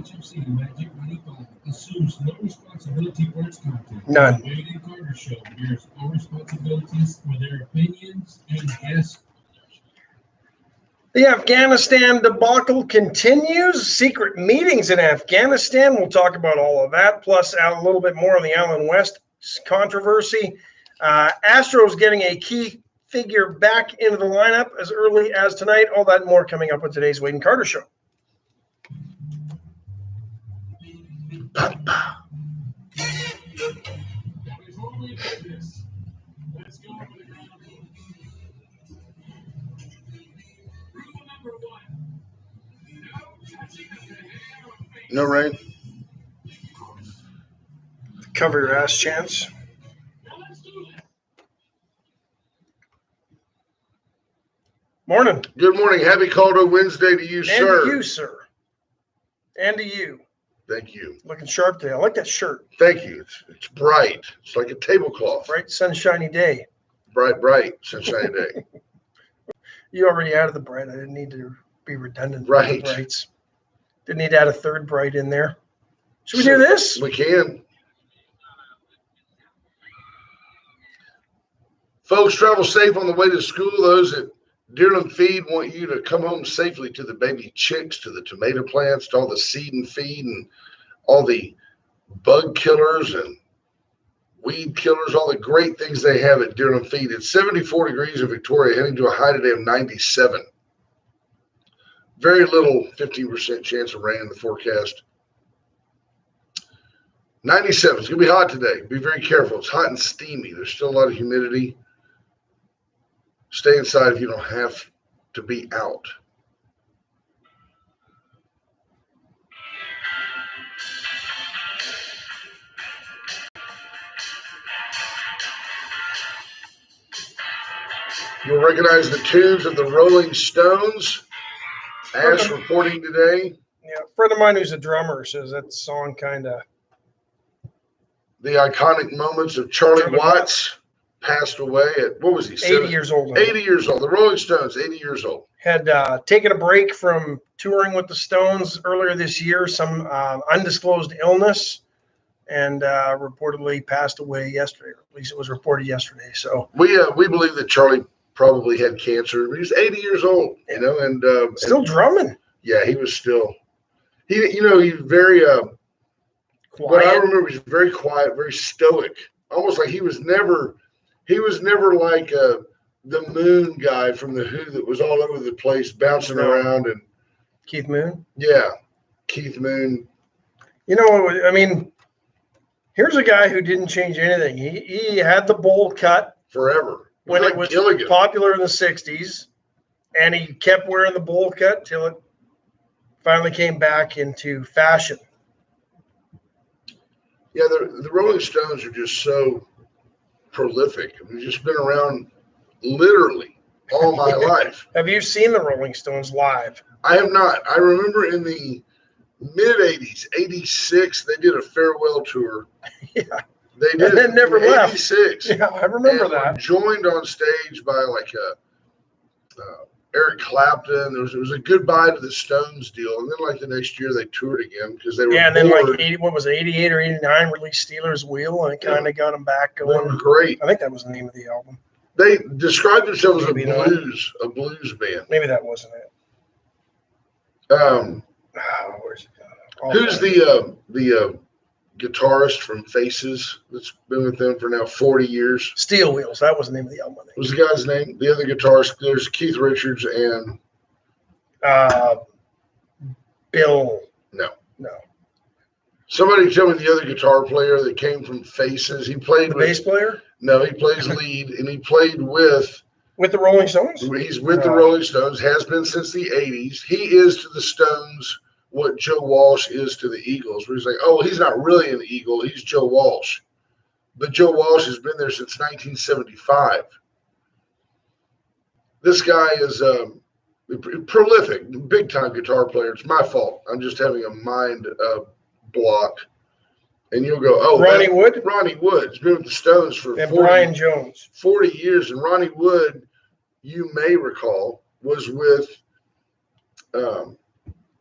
HFC Magic 95 assumes no responsibility for its content. None. The Wade and Carter Show bears all responsibilities for their opinions and guests. The Afghanistan debacle continues. Secret meetings in Afghanistan. We'll talk about all of that, plus a little bit more on the Allen West controversy. Astros getting a key figure back into the lineup as early as tonight. All that and more coming up with today's Wade and Carter Show. No rain. Cover your ass, Chance. Morning. Good morning. Happy Caldo Wednesday to you, And sir. to you, sir. And to you. Thank you. Looking sharp today. I like that shirt. Thank you. It's bright. It's like a tablecloth. Bright, sunshiny day. Bright, sunshiny day. You already added the bright. I didn't need to be redundant. Right. With the brights. Didn't need to add a third bright in there. Should we do this? We can. Folks, travel safe on the way to school. Those at Deerland Feed want you to come home safely to the baby chicks, to the tomato plants, to all the seed and feed and all the bug killers and weed killers, all the great things they have at Deerland Feed. It's 74 degrees in Victoria, heading to a high today of 97. Very little, 15% chance of rain in the forecast. 97. It's going to be hot today. Be very careful. It's hot and steamy. There's still a lot of humidity. Stay inside if you don't have to be out. You'll recognize the tunes of the Rolling Stones. Ash reporting today. Yeah, a friend of mine who's a drummer says that song kind of. The iconic moments of Charlie Watts passed away at, what was he? 80 years old. 80 years old. The Rolling Stones, 80 years old. Had taken a break from touring with the Stones earlier this year, some undisclosed illness, and reportedly passed away yesterday. Or at least it was reported yesterday. So we believe that Charlie probably had cancer. He was 80 years old, you know, and still drumming. Yeah, he was still. He's very. What I remember, he was very quiet, very stoic, almost like he was never like the Moon guy from the Who that was all over the place, bouncing around. And Keith Moon. Yeah, Keith Moon. You know, I mean, here's a guy who didn't change anything. He had the bowl cut forever when it was popular in the 60s, and he kept wearing the bowl cut till it finally came back into fashion. Yeah, the Rolling Stones are just so prolific. I mean, just been around literally all my life. Have you seen the Rolling Stones live? I have not. I remember in the mid-'80s, 86, they did a farewell tour. Yeah. They did. And then never left. 86. Yeah, I remember and that. Were joined on stage by like Eric Clapton. There was a goodbye to the Stones deal, and then like the next year they toured again because they were and bored. then like 88 or 89 released Steelers Wheel, and it kind of got them back going. They were great. I think that was the name of the album. They described themselves as a Maybe blues band. Maybe that wasn't it. Where's it gone? Who's the guitarist from Faces that's been with them for now 40 years? Steel Wheels. That was the name of the album. What was the guy's name? The other guitarist, there's Keith Richards and Bill. No. Somebody tell me the other guitar player that came from Faces. He played with bass player? No, he plays lead, and he played with the Rolling Stones? He's with the Rolling Stones, has been since the 80s. He is to the Stones what Joe Walsh is to the Eagles, where he's like, oh, he's not really an Eagle, he's Joe Walsh. But Joe Walsh has been there since 1975. This guy is prolific, big-time guitar player. It's my fault. I'm just having a mind block. And you'll go, oh, Ronnie Wood? Ronnie Wood's been with the Stones for and Brian Jones. 40 years. And Ronnie Wood, you may recall, was with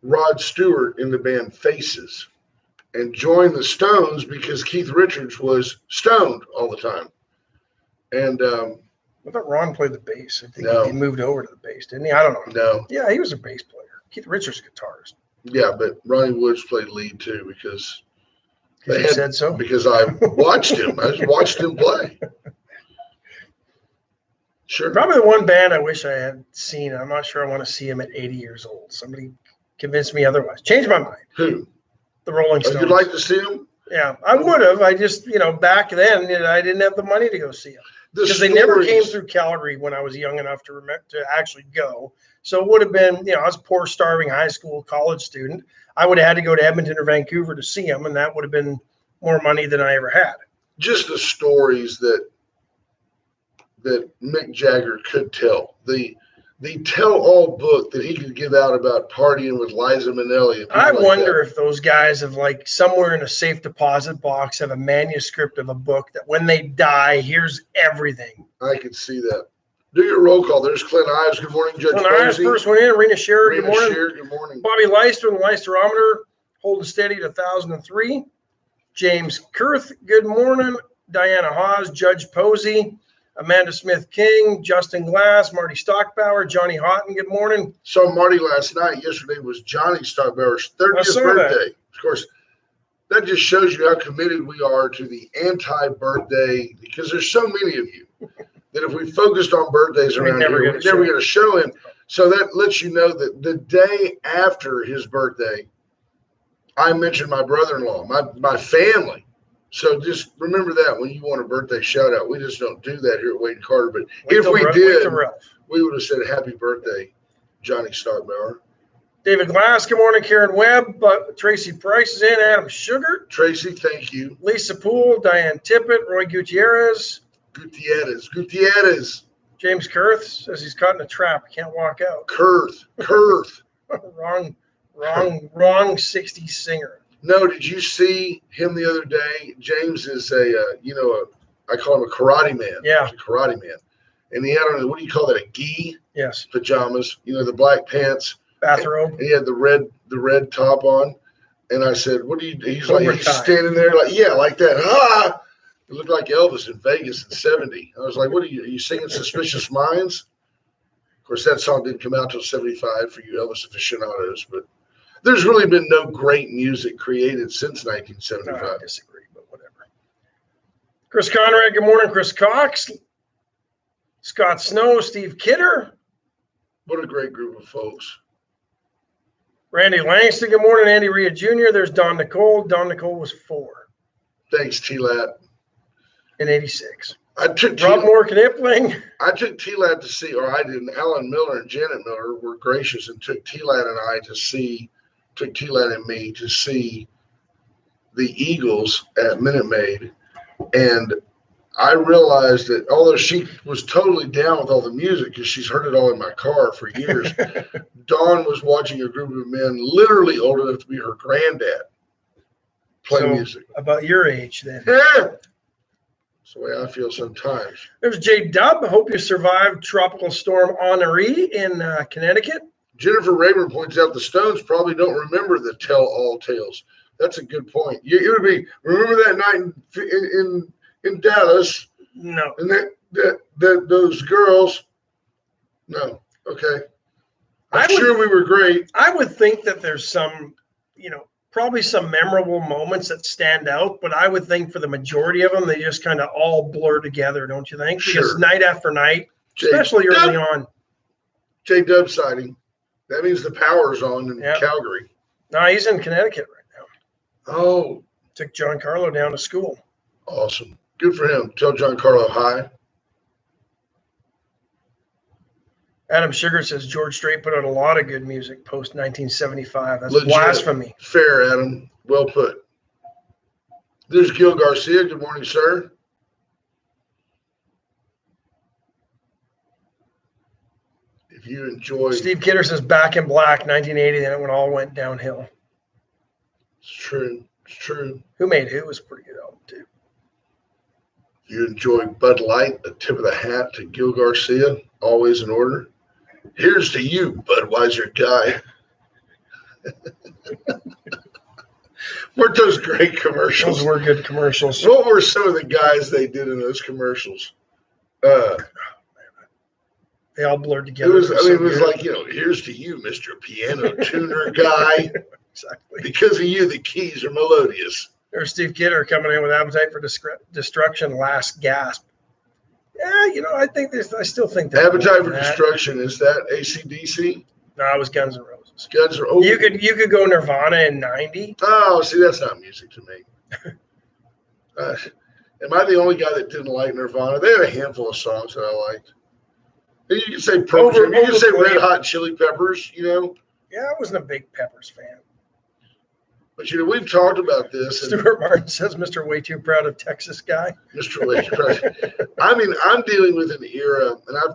Rod Stewart in the band Faces and joined the Stones because Keith Richards was stoned all the time. And I thought Ron played the bass. I think No. he moved over to the bass, didn't he? I don't know. no, Yeah, he was a bass player. Keith Richards, guitarist. yeah, but Ronnie Woods played lead too because Because They you had- said so. I watched him. I just watched him play. Sure. Probably the one band I wish I had seen. I'm not sure I want to see him at 80 years old. Somebody convinced me otherwise. Changed my mind. Who? The Rolling Oh, Stones. you'd like to see him? Yeah, I would have. I just, back then, I didn't have the money to go see them because they never came through Calgary when I was young enough to actually go. So it would have been, I was a poor, starving high school, college student. I would have had to go to Edmonton or Vancouver to see them, and that would have been more money than I ever had. Just the stories that Mick Jagger could tell. The tell-all book that he could give out about partying with Liza Minnelli. And people I like wonder that. if those guys have, somewhere in a safe deposit box, have a manuscript of a book that when they die, here's everything. I could see that. Do your roll call. There's Clint Ives. Good morning, Judge When I was Posey. first one in, Rena Scherer, good Rena morning. Scheer, good morning. Bobby Leister and the Leisterometer holding steady at 1,003. James Kurth, good morning. Diana Hawes, Judge Posey, Amanda Smith King, Justin Glass, Marty Stockbauer, Johnny Houghton, good morning. Saw Marty last night. Yesterday was Johnny Stockbauer's I 30th saw birthday. Of course, that just shows you how committed we are to the anti-birthday, because there's so many of you that if we focused on birthdays We'd around never here, get a we'd never show. get a show in. So that lets you know that the day after his birthday, I mentioned my brother-in-law, my family. So just remember that when you want a birthday shout out. We just don't do that here at Wade and Carter. But Wait if till we Wait did, till Ralph. we would have said happy birthday, Johnny Stockbauer. David Glass, good morning. Karen Webb, Tracy Price is in. Adam Sugar, Tracy, thank you. Lisa Poole, Diane Tippett, Roy Gutierrez, Gutierrez, James Kurth says he's caught in a trap. He can't walk out. Kurth. wrong 60s singer. No, did you see him the other day? James is I call him a karate man. Yeah. He's a karate man. And he had on, what do you call that, a gi Yes. pajamas, the black pants. Bathrobe. And he had the red top on. And I said, what do you do? He's Cobra like, he's Kai. standing there like, yeah, like that. Ah! It looked like Elvis in Vegas in 70. I was like, are you singing Suspicious Minds? Of course, that song didn't come out till 75 for you Elvis aficionados, but there's really been no great music created since No, 1975. I disagree, but whatever. Chris Conrad, good morning. Chris Cox, Scott Snow, Steve Kidder, What a great group of folks. Randy Langston, good morning. Andy Rhea Jr., there's Don Nicole. Don Nicole was 4 Thanks, T-Lat. in 86. I took Rob Moore Knipling. I took T-Lat to see, or I didn't. Alan Miller and Janet Miller were gracious and took T-Lat and me to see the Eagles at Minute Maid. And I realized that although she was totally down with all the music because she's heard it all in my car for years, Dawn was watching a group of men literally old enough to be her granddad play So, music. About your age then. Yeah. That's the way I feel sometimes. There's Jay Dubb. I hope you survived Tropical Storm Henri in Connecticut. Jennifer Rayburn points out the Stones probably don't remember the tell-all tales. That's a good point. It would be, remember that night in Dallas, No. and that those girls. No, okay. I'm sure we were great. I would think that there's some, probably some memorable moments that stand out, but I would think for the majority of them, they just kind of all blur together, don't you think? Because Sure. night after night, especially early on. J-Dub sighting. That means the power's on in Yeah. Calgary. No, he's in Connecticut right now. Oh, Took John Carlo down to school. awesome. Good for him. Tell Giancarlo hi. Adam Sugar says George Strait put out a lot of good music post 1975. That's Legit. blasphemy. Fair, Adam. Well put. There's Gil Garcia. Good morning, sir. If you enjoy, Steve Kidder says Back in Black, 1980, then it all went downhill. it's true. It's true. Who Made Who was a pretty good album, too. If you enjoy Bud Light, a tip of the hat to Gil Garcia, always in order. Here's to you, Budweiser guy. Weren't those great commercials? Those were good commercials. What were some of the guys they did in those commercials? They all blurred It together. was, They're I mean, so it was good. like, here's to you, Mr. Piano Tuner Guy. Exactly. Because of you, the keys are melodious. There's Steve Kidder coming in with Appetite for Destruction, Last Gasp. Yeah, I still think that. Appetite for Destruction, is that AC/DC? No, it was Guns N' Roses. Guns are You could go Nirvana in 90. Oh, see, that's not music to me. Am I the only guy that didn't like Nirvana? They had a handful of songs that I liked. You can say Pearl Jam. You can say Red Hot Chili Peppers, Yeah, I wasn't a big Peppers fan. But, we've talked about this. And Stuart Martin says, Mr. Way Too Proud of Texas guy. Mr. Way Too Proud. I mean, I'm dealing with an era, and I've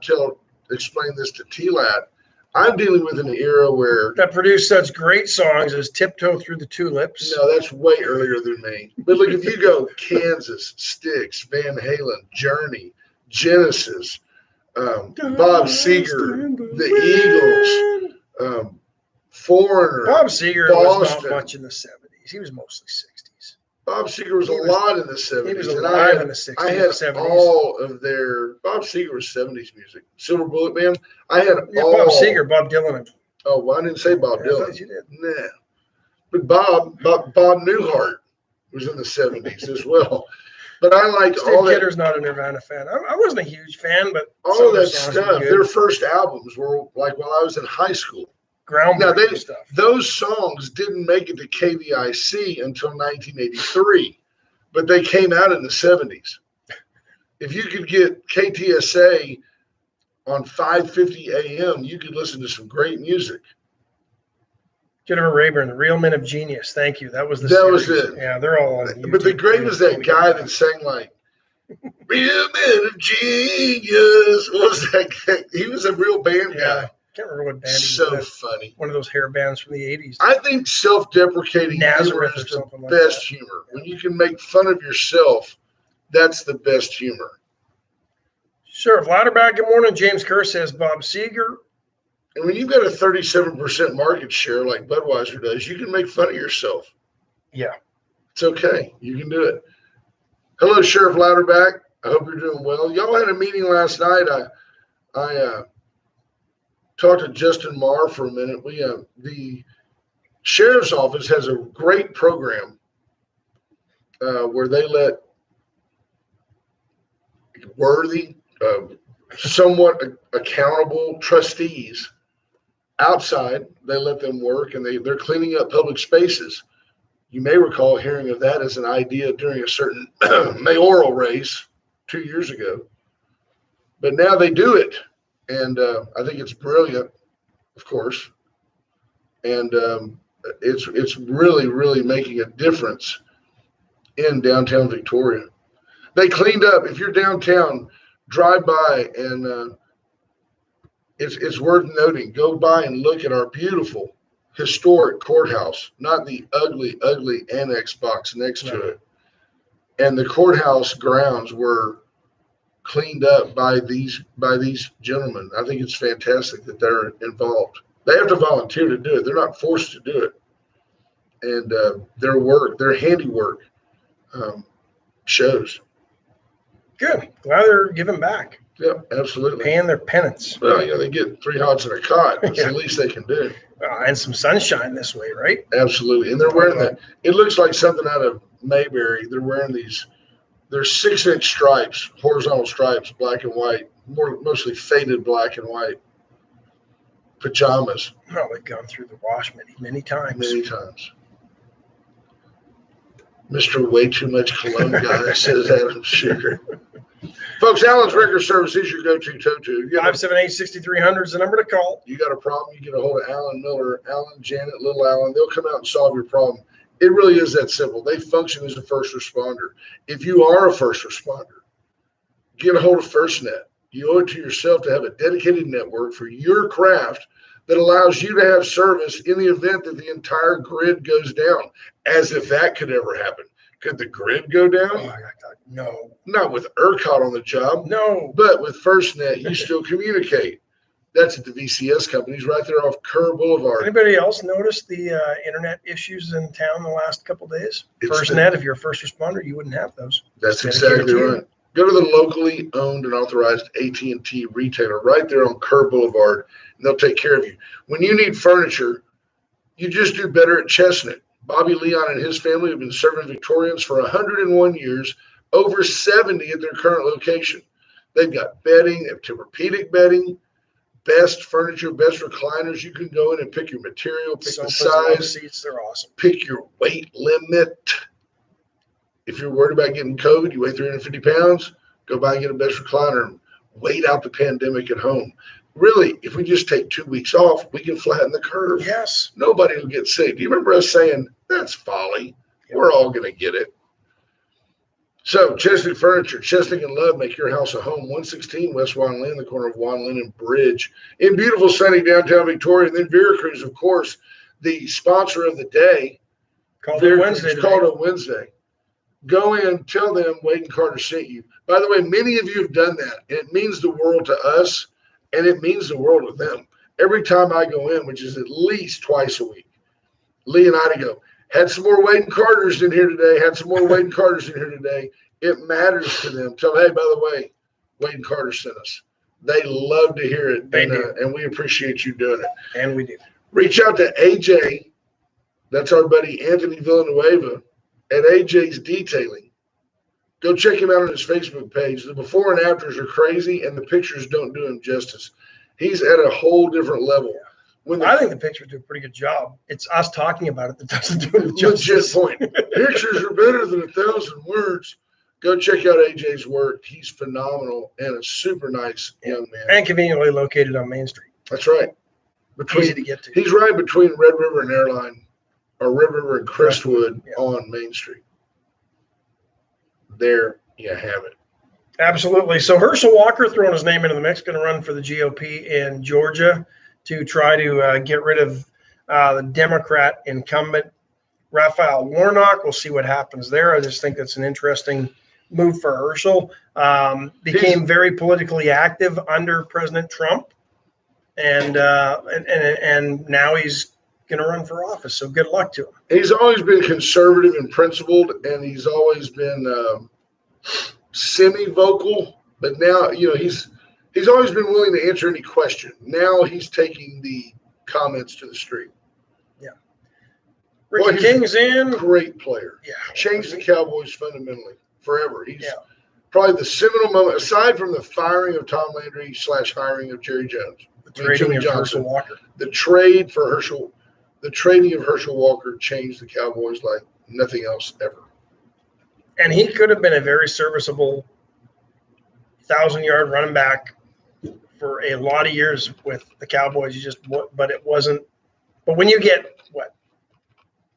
explained this to T-Lat. I'm dealing with an era where that produced such great songs as Tiptoe Through the Tulips. No, that's way earlier than me. But look, if you go Kansas, Styx, Van Halen, Journey, Genesis, Bob Seger, the Eagles, Foreigner. Bob Seger was not much in the 70s. He was mostly 60s. Bob Seger was a lot in the 70s. He was alive in the 60s. I had 70s. all of their Bob Seger was 70s music. Silver Bullet Band. I had all. Bob Seger, Bob Dylan. Oh, well, I didn't say Bob Dylan. I thought you did. Nah. But Bob Newhart was in the 70s as well. But I liked all that. Kidder's not a Nirvana fan. I wasn't a huge fan, but all of that stuff. Their first albums were like while I was in high school. Groundbreaking stuff. Those songs didn't make it to KVIC until 1983, but they came out in the 70s. If you could get KTSA on 5:50 a.m., you could listen to some great music. Jennifer Rayburn, The Real Men of Genius. Thank you. That was was it. Yeah, they're all on YouTube. But the great was that guy that sang like Real Men of Genius. What was that? He was a real band guy. Can't remember what band he So was. funny. One of those hair bands from the 80s. I think self-deprecating humor Nazareth is or the something like best that. humor. When you can make fun of yourself, that's the best humor. Sheriff Louderback, good morning. James Kerr says Bob Seger. And when you've got a 37% market share like Budweiser does, you can make fun of yourself. Yeah. It's okay. You can do it. Hello, Sheriff Louderback. I hope you're doing well. Y'all had a meeting last night. I talked to Justin Marr for a minute. The sheriff's office has a great program where they let worthy, somewhat accountable trustees outside. They let them work, and they're cleaning up public spaces. You may recall hearing of that as an idea during a certain mayoral race 2 years ago. But now they do it. And I think it's brilliant, of course. And it's really, really making a difference in downtown Victoria. They cleaned up. If you're downtown, drive by, and it's worth noting. Go by and look at our beautiful historic courthouse, not the ugly, ugly annex box next to it. And the courthouse grounds were cleaned up by these gentlemen. I think it's fantastic that they're involved. They have to volunteer to do it. They're not forced to do it. And their handiwork shows. Good. Glad they're giving back. Yep, absolutely. Paying their penance. Well, they get 3 hots and a cot. That's the least they can do. And some sunshine this way, right? Absolutely. And they're wearing that. It looks like something out of Mayberry. They're wearing these. They're 6-inch stripes, horizontal stripes, black and white, mostly faded black and white pajamas. Well, they've gone through the wash many times. Many times. Mr. Way Too Much Cologne guy, says Adam Sugar. Folks, Allen's Record Service is your go-to tow-to. 578-6300 is the number to call. You got a problem, you get a hold of Alan Miller, Alan, Janet, Little Alan. They'll come out and solve your problem. It really is that simple. They function as a first responder. If you are a first responder, get a hold of FirstNet. You owe it to yourself to have a dedicated network for your craft that allows you to have service in the event that the entire grid goes down. As if that could ever happen. Could the grid go down? Oh, no. Not with ERCOT on the job. No. But with FirstNet, you still communicate. That's at the VCS companies right there off Kerr Boulevard. Anybody else notice the internet issues in town the last couple of days? It's FirstNet, if you're a first responder, you wouldn't have those. That's It's dedicated exactly to you. right. Go to the locally owned and authorized AT&T retailer right there on Kerr Boulevard, and they'll take care of you. When you need furniture, you just do better at Chestnut. Bobby Leon and his family have been serving Victorians for 101 years, over 70 at their current location. They've got bedding, they have Tempur-Pedic bedding, best furniture, best recliners. You can go in and pick your material, pick the Sofas, love size, seats, they're awesome. pick your weight limit. If you're worried about getting COVID, you weigh 350 pounds, go buy and get a best recliner and wait out the pandemic at home. Really, if we just take 2 weeks off, we can flatten the curve. Yes. Nobody will get sick. Do you remember us saying, that's folly? Yep. We're all going to get it. So, Chesnick Furniture, Chesnick and Love make your house a home. 116 West Juan Lynn, the corner of Juan Lynn and Bridge. In beautiful, sunny downtown Victoria. And then Veracruz, of course, the sponsor of the day. Called it Wednesday It's today. called on Wednesday. Go in, tell them Wade and Carter sent you. By the way, many of you have done that. It means the world to us, and it means the world to them. Every time I go in, which is at least twice a week, Lee and Ida go, had some more Wade and Carters in here today, had some more Wade and Carters in here today. It matters to them. Tell them, hey, by the way, Wade and Carter sent us. They love to hear it, They do. And we appreciate you doing it. And we do. Reach out to AJ. That's our buddy Anthony Villanueva at AJ's Detailing. Go check him out on his Facebook page. The before and afters are crazy, and the pictures don't do him justice. He's at a whole different level. When I think the pictures do a pretty good job. It's us talking about it that doesn't do it legit justice. point. Pictures are better than 1,000 words. Go check out AJ's work. He's phenomenal and a super nice young man. And conveniently located on Main Street. That's right. Easy to get to. He's right between Red River and Airline, or Red River and Crestwood Yeah. on Main Street. There you have it. Absolutely. So Herschel Walker throwing his name into the mix, going to run for the GOP in Georgia to try to get rid of the Democrat incumbent Raphael Warnock. We'll see what happens there. I just think that's an interesting move for Herschel. Became very politically active under President Trump, and now he's going to run for office. So good luck to him. He's always been conservative and principled, and he's always been semi-vocal. But now, he's always been willing to answer any question. Now he's taking the comments to the street. Yeah. Ricky Boy, he's King's in. Great player. Yeah. Changed the Cowboys fundamentally forever. He's Yeah. probably the seminal moment, aside from the firing of Tom Landry / hiring of Jerry Jones. The trading Jimmy of Johnson. Herschel Walker. The trading of Herschel Walker changed the Cowboys like nothing else ever. And he could have been a very serviceable 1,000-yard running back for a lot of years with the Cowboys. But it wasn't. But when you get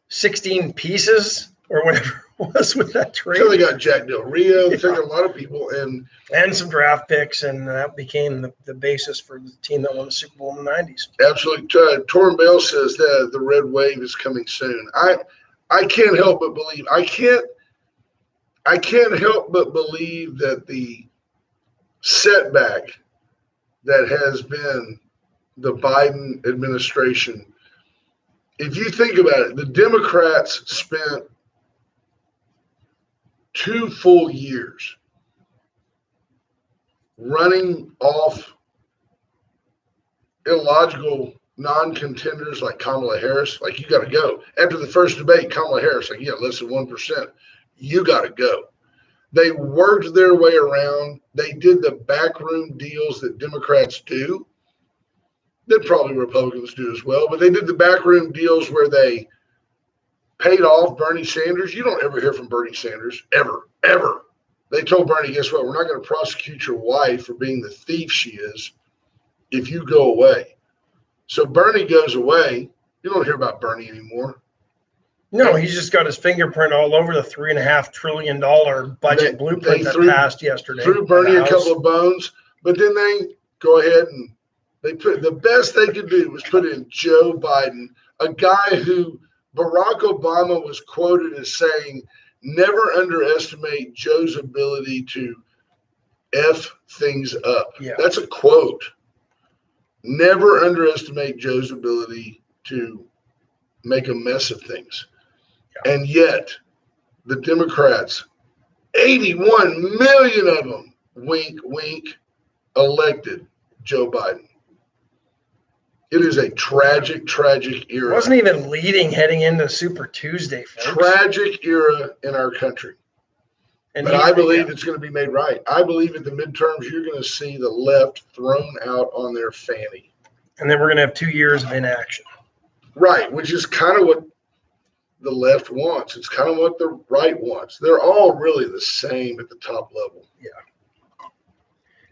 16 pieces or whatever it was with that trade, So they got Jack Del Rio. They took a lot of people, and some draft picks, and that became the basis for the team that won the Super Bowl in the 90s. absolutely. Torrin Bell says that the red wave is coming soon. I can't help but believe. I can't help but believe that the setback that has been the Biden administration. If you think about it, the Democrats spent 2 full years running off illogical non-contenders like Kamala Harris. Like, you got to go. After the first debate, Kamala Harris, like, yeah, less than 1%. You got to go. They worked their way around. They did the backroom deals that Democrats do, that probably Republicans do as well, but they did the backroom deals where they paid off Bernie Sanders. You don't ever hear from Bernie Sanders, ever. They told Bernie, guess what? We're not going to prosecute your wife for being the thief she is if you go away. So Bernie goes away. You don't hear about Bernie anymore. No, he's just got his fingerprint all over the $3.5 trillion budget blueprint that passed yesterday. Threw Bernie a couple of bones, but then they go ahead and they put the best they could do was put in Joe Biden, a guy who Barack Obama was quoted as saying, never underestimate Joe's ability to F things up. Yeah. That's a quote. Never underestimate Joe's ability to make a mess of things. Yeah. And yet, the Democrats, 81 million of them, wink, wink, elected Joe Biden. It is a tragic, tragic It era. wasn't even leading heading into Super Tuesday, folks. Tragic era in our country. And But I believe it's going to be made right. I believe at the midterms, you're going to see the left thrown out on their fanny. And then we're going to have 2 years of inaction. Right, which is kind of what the left wants. It's kind of what the right wants. They're all really the same at the top level. Yeah.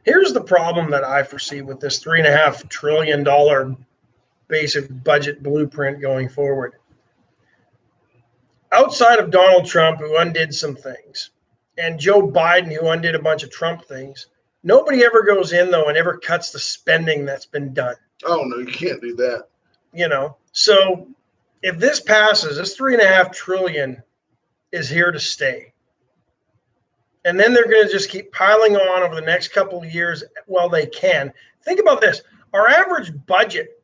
Here's the problem that I foresee with this $3.5 trillion basic budget blueprint going forward. Outside of Donald Trump, who undid some things, and Joe Biden, who undid a bunch of Trump things, nobody ever goes in, though, and ever cuts the spending that's been done. Oh, no, you can't do that. You know, so if this passes, this $3.5 trillion is here to stay. And then they're going to just keep piling on over the next couple of years while they can. Think about this. Our average budget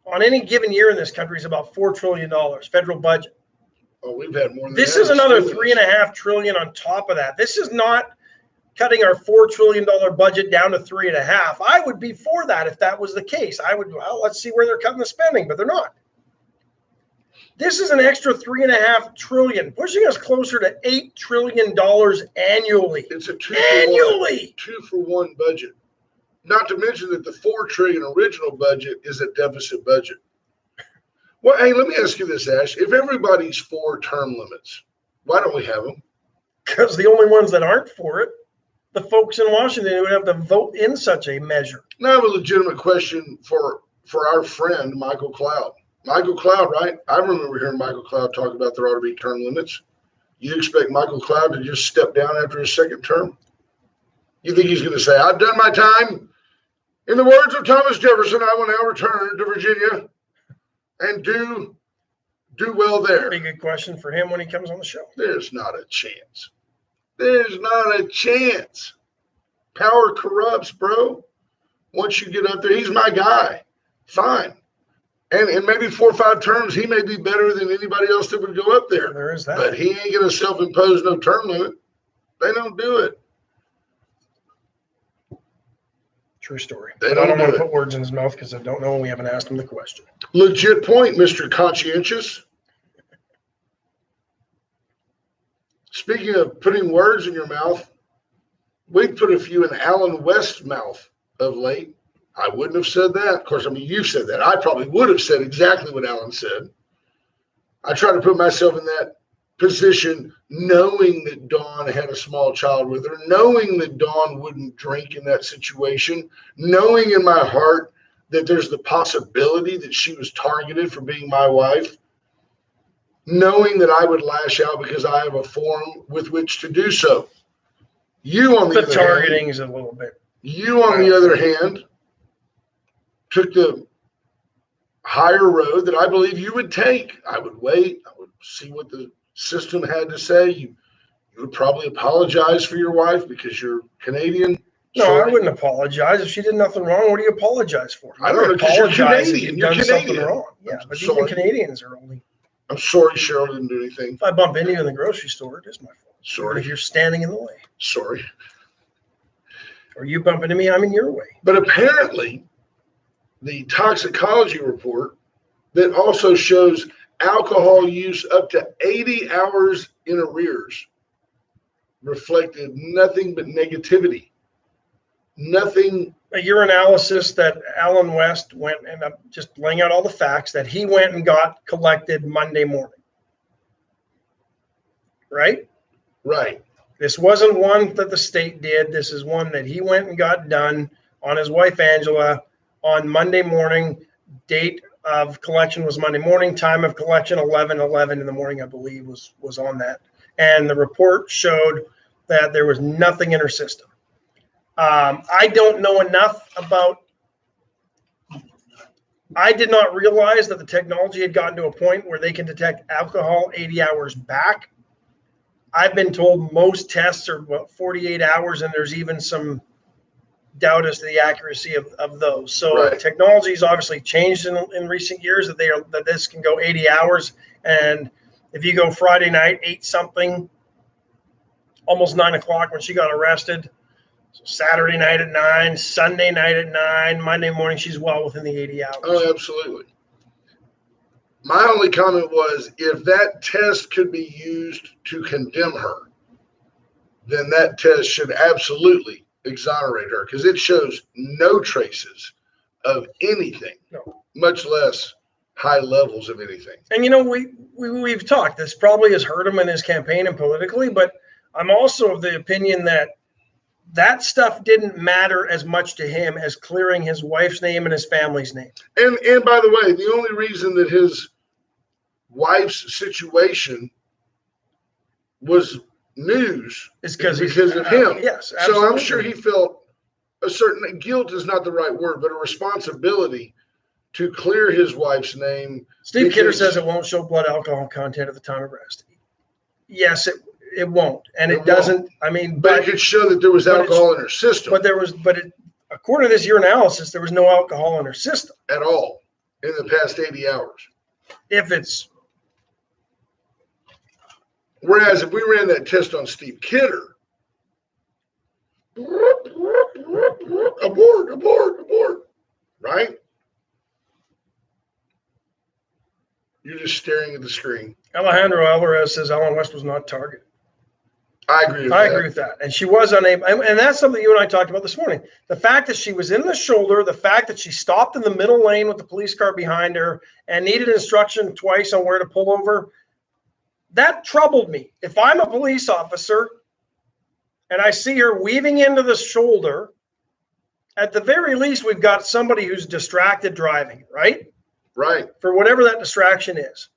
on any given year in this country is about $4 trillion, federal budget. Oh, we've had more than This that. is another $3.5 trillion on top of that. This is not cutting our $4 trillion budget down to 3.5. I would be for that if that was the case. I would, well, let's see where they're cutting the spending, but they're not. This is an extra $3.5 trillion, pushing us closer to $8 trillion annually. It's a Annually. 2-for-1 budget. Not to mention that the $4 trillion original budget is a deficit budget. Well, hey, let me ask you this, Ash. If everybody's for term limits, why don't we have them? Because the only ones that aren't for it, the folks in Washington would have to vote in such a measure. Now I have a legitimate question for our friend, Michael Cloud. Michael Cloud, right? I remember hearing Michael Cloud talk about there ought to be term limits. You expect Michael Cloud to just step down after his second term? You think he's going to say, I've done my time? In the words of Thomas Jefferson, I will now return to Virginia and do well there. Be a good question for him when he comes on the show. There's not a chance. There's not a chance. Power corrupts, bro. Once you get up there, he's my guy. Fine. And in maybe 4 or 5 terms, he may be better than anybody else that would go up there. There is that. But he ain't going to self-impose no term limit. They don't do it. True story. They But I don't don't want do to it. put words in his mouth because I don't know and we haven't asked him the question. Legit point, Mr. Conscientious. Speaking of putting words in your mouth, we put a few in Alan West's mouth of late. I wouldn't have said that. Of course, I mean, you said that. I probably would have said exactly what Alan said. I try to put myself in that position knowing that Dawn had a small child with her, knowing that Dawn wouldn't drink in that situation, knowing in my heart that there's the possibility that she was targeted for being my wife, knowing that I would lash out because I have a forum with which to do so. You, on the The other targeting hand, is a little bit. you, on the other hand, took the higher road that I believe you would take. I would wait. I would see what the system had to say. You would probably apologize for your wife because you're Canadian. No, Sorry. I wouldn't apologize. If she did nothing wrong, what do you apologize for? I don't know, 'cause you're apologize if Canadian. you've You're done something Canadian. wrong. Yeah, I'm but even sorry. Canadians are only. I'm sorry Cheryl didn't do anything. If I bump into you in the grocery store, it is my fault. Sorry. If you're standing in the way. Sorry. Or you bump into me, I'm in your way. But apparently, the toxicology report that also shows alcohol use up to 80 hours in arrears reflected nothing but negativity. Nothing. A urinalysis that Alan West went and I'm just laying out all the facts that he went and got collected Monday morning. Right? Right. This wasn't one that the state did. This is one that he went and got done on his wife, Angela, on Monday morning. Date of collection was Monday morning. Time of collection, 11:11 in the morning, I believe, was on that. And the report showed that there was nothing in her system. I don't know enough about. I did not realize that the technology had gotten to a point where they can detect alcohol 80 hours back. I've been told most tests are about 48 hours, and there's even some doubt as to the accuracy of those. So Right. technology has obviously changed in recent years that this can go 80 hours. And if you go Friday night, 8 something, almost 9 o'clock when she got arrested, Saturday night at 9, Sunday night at 9, Monday morning, she's well within the 80 hours. Oh, absolutely. My only comment was if that test could be used to condemn her, then that test should absolutely exonerate her because it shows no traces of anything, No. much less high levels of anything. And we've talked. This probably has hurt him in his campaign and politically, but I'm also of the opinion that stuff didn't matter as much to him as clearing his wife's name and his family's name. And by the way, the only reason that his wife's situation was news Is because of him. Yes, So I'm absolutely. sure he felt a certain guilt is not the right word, but a responsibility to clear his wife's name. Steve Kidder because- says it won't show blood alcohol content at the time of arrest. Yes, it won't, and It it doesn't. I mean, But it could show that there was but alcohol in her system according to this urinalysis, there was no alcohol in her system. at all in the past 80 hours. Whereas if we ran that test on Steve Kidder, abort, right? You're just staring at the screen. Alejandro Alvarez says Alan West was not targeted. I agree with I that. agree with that. And she was unable, and that's something you and I talked about this morning. The fact that she was in the shoulder, the fact that she stopped in the middle lane with the police car behind her and needed instruction twice on where to pull over, that troubled me. If I'm a police officer and I see her weaving into the shoulder, at the very least, we've got somebody who's distracted driving, right? Right. For whatever that distraction is.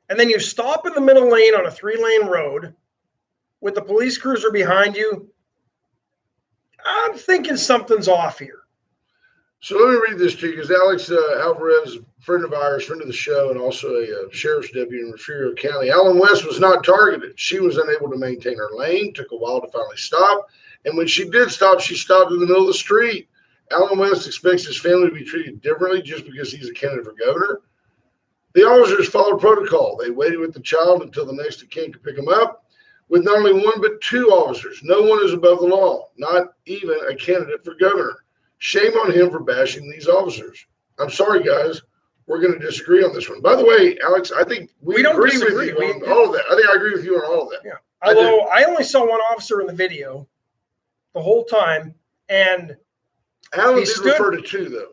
And then you stop in the middle lane on a 3-lane road with the police cruiser behind you. I'm thinking something's off here. So let me read this to you because Alex Alvarez, friend of ours, friend of the show, and also a sheriff's deputy in Refugio County. Alan West was not targeted. She was unable to maintain her lane, took a while to finally stop. And when she did stop, she stopped in the middle of the street. Alan West expects his family to be treated differently just because he's a candidate for governor. The officers followed protocol. They waited with the child until the next of kin could pick him up. With not only one, but 2 officers. No one is above the law, not even a candidate for governor. Shame on him for bashing these officers. I'm sorry, guys. We're going to disagree on this one. By the way, Alex, I think we don't agree disagree. with you on all of that. I think I agree with you on all of that. Yeah. I do. Although I only saw one officer in the video the whole time, and Alan He did stood- refer to 2, though.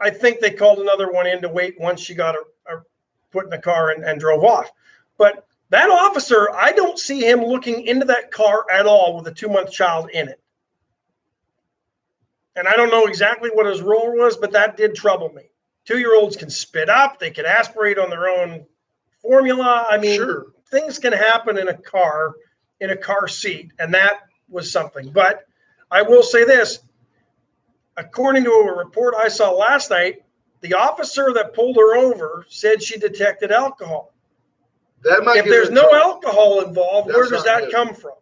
I think they called another one in to wait once she got her put in the car and drove off. But that officer, I don't see him looking into that car at all with a 2-month child in it. And I don't know exactly what his role was, but that did trouble me. 2-year-olds can spit up. They can aspirate on their own formula. I mean, Sure. things can happen in a car seat, and that was something. But I will say this. According to a report I saw last night, the officer that pulled her over said she detected alcohol. That might If get there's in no trouble. alcohol involved, where That's does not that good. come from?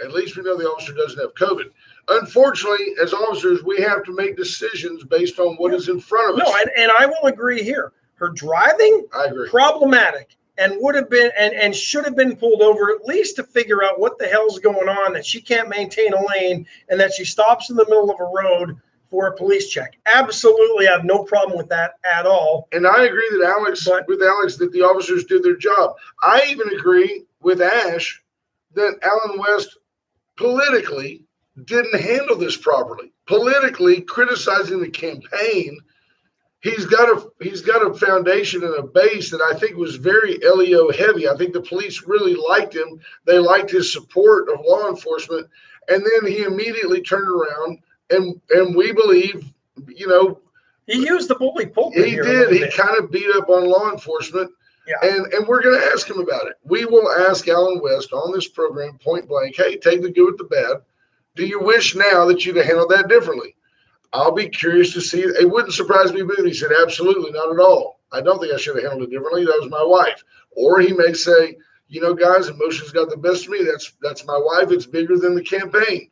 At least we know the officer doesn't have COVID. Unfortunately, as officers, we have to make decisions based on what is in front of us. No, and I will agree here. Her driving, I agree. problematic, and would have been and should have been pulled over at least to figure out what the hell's going on, that she can't maintain a lane and that she stops in the middle of a road for a police check. Absolutely, I have no problem with that at all. And I agree that Alex that the officers did their job. I even agree with Ash that Alan West politically didn't handle this properly. Politically criticizing the campaign, he's got a foundation and a base that I think was very LEO heavy. I think the police really liked him. They liked his support of law enforcement, and then he immediately turned around and we believe, He used the bully pulpit. he here a did. little He bit. kind of beat up on law enforcement. Yeah. And we're going to ask him about it. We will ask Alan West on this program point blank, hey, take the good with the bad. Do you wish now that you'd have handled that differently? I'll be curious to see. It wouldn't surprise me, but he said, absolutely not at all. I don't think I should have handled it differently. That was my wife. Or he may say, guys, emotions got the best of me. That's my wife. It's bigger than the campaign.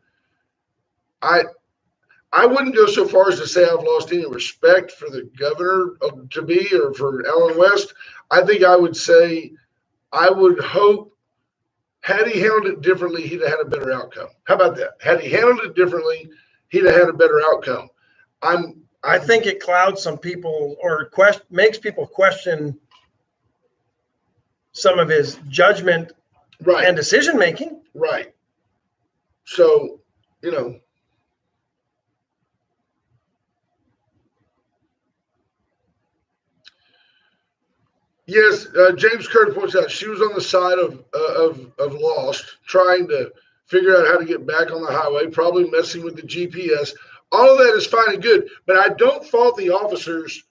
I wouldn't go so far as to say I've lost any respect for the governor to be or for Allen West. I think I would say I would hope had he handled it differently, he'd have had a better outcome. How about that? Had he handled it differently, he'd have had a better outcome. I think it clouds some people or makes people question some of his judgment right and decision making. Right. So, you know. Yes, James Curd points out she was on the side of Lost, trying to figure out how to get back on the highway, probably messing with the GPS. All of that is fine and good, but I don't fault the officers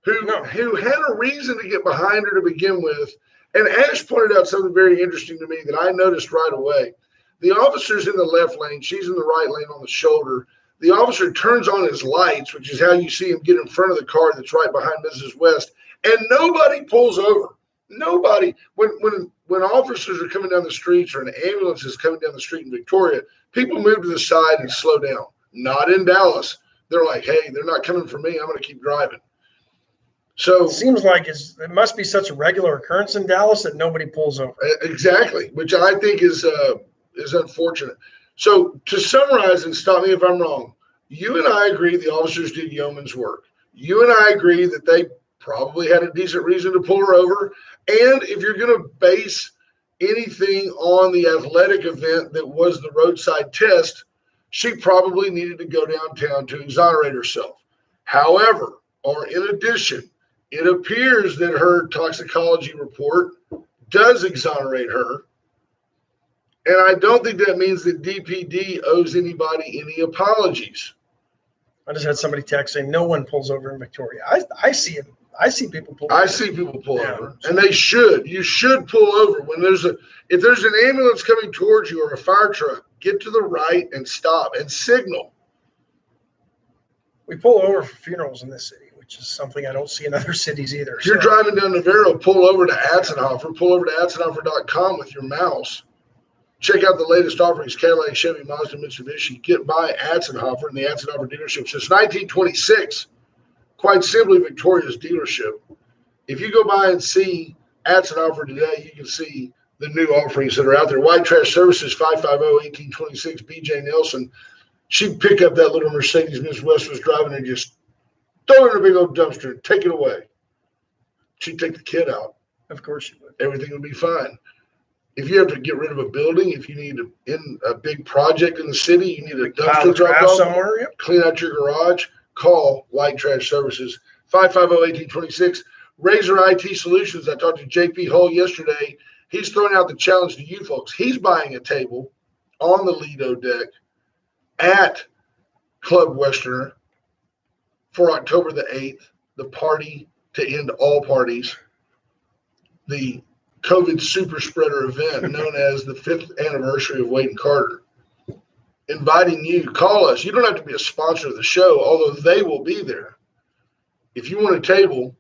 who had a reason to get behind her to begin with. And Ash pointed out something very interesting to me that I noticed right away. The officer's in the left lane, she's in the right lane on the shoulder. The officer turns on his lights, which is how you see him get in front of the car that's right behind Mrs. West. And nobody pulls over. Nobody. When officers are coming down the streets or an ambulance is coming down the street in Victoria, people move to the side and slow down. Not in Dallas. They're like, hey, they're not coming for me. I'm going to keep driving. So it seems like it must be such a regular occurrence in Dallas that nobody pulls over. Exactly, which I think is unfortunate. So to summarize, and stop me if I'm wrong, you and I agree the officers did yeoman's work. You and I agree that they probably had a decent reason to pull her over. And if you're going to base anything on the athletic event that was the roadside test, she probably needed to go downtown to exonerate herself. However, or in addition, it appears that her toxicology report does exonerate her. And I don't think that means that DPD owes anybody any apologies. I just had somebody text saying no one pulls over in Victoria. I see it. I see people pull over. I see people pull over, and they should. You should pull over when if there's an ambulance coming towards you or a fire truck, get to the right and stop and signal. We pull over for funerals in this city, which is something I don't see in other cities either. If you're driving down Navarro, pull over to Atzenhofer. Pull over to Atzenhofer.com with your mouse. Check out the latest offerings, Cadillac, Chevy, Mazda, Mitsubishi. Get by Atzenhofer and the Atzenhofer dealership since 1926. Quite simply, Victoria's dealership. If you go by and see Atzenhofer today, you can see the new offerings that are out there. White Trash Services, 550-1826, BJ Nelson. She'd pick up that little Mercedes Miss West was driving and just throw it in a big old dumpster and take it away. She'd take the kid out. Of course she would. Everything would be fine. If you have to get rid of a building, if you need a big project in the city, you need a dumpster dropped off somewhere, yep. Clean out your garage, call White Trash Services, 550-1826. Razor IT Solutions, I talked to JP Hull yesterday. He's throwing out the challenge to you folks. He's buying a table on the Lido deck at Club Westerner for October the 8th, the party to end all parties, the COVID super spreader event known as the 5th anniversary of Wade and Carter. Inviting you, call us. You don't have to be a sponsor of the show, although they will be there. If you want a table,